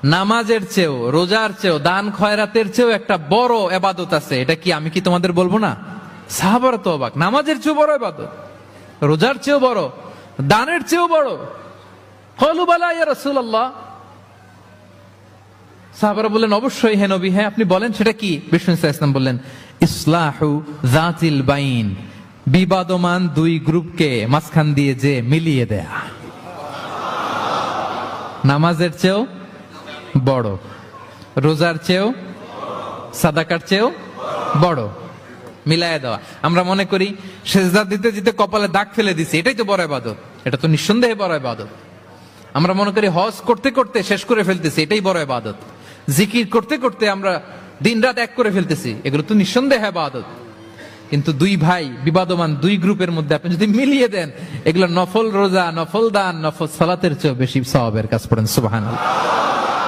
নামাজের চেয়েও, রোজার চেয়েও, দান খয়রাতের চেয়েও একটা বড় ইবাদত আছে। এটা কি আমি কি তোমাদের বলবো না? সাহাবারা তো অবাক, নামাজের চেয়েও বড় ইবাদত, রোজার চেয়েও বড়, দানের চেয়েও বড়। ক্বালু বালা ইয়া রাসূলুল্লাহ। সাহাবারা বললেন অবশ্যই হে নবী, হ্যাঁ আপনি বলেন সেটা কি? বিষ্ণু সাল্লাল্লাহু আলাইহি ওয়াসাল্লাম বললেন ইসলাহু যাতিল বাইন, বিবাদমান দুই গ্রুপকে মাঝখান দিয়ে যে মিলিয়ে দেয়া। নামাজের চেয়েও বড়, রোজার চেয়েও, সাদাকার চেয়েও বড়, মিলায় দেওয়া। আমরা মনে করি সেজদা দিতে দিতে কপালে দাগ ফেলে দিছি, এটাই তো বড় ইবাদত। এটা তো নিঃসন্দেহে বড় ইবাদত। আমরা মনে করি হজ করতে করতে শেষ করে ফেলতেছি, এটাই বড় ইবাদত। জিকির করতে করতে আমরা দিন রাত এক করে ফেলতেছি, এগুলো তো নিঃসন্দেহে ইবাদত। কিন্তু দুই ভাই বিবাদমান দুই গ্রুপের মধ্যে আপনি যদি মিলিয়ে দেন, এগুলো নফল রোজা, নফল দান, নফল সালাতের চেয়েও বেশি সওয়াবের কাজ। পড়েন সুবহানাল্লাহ।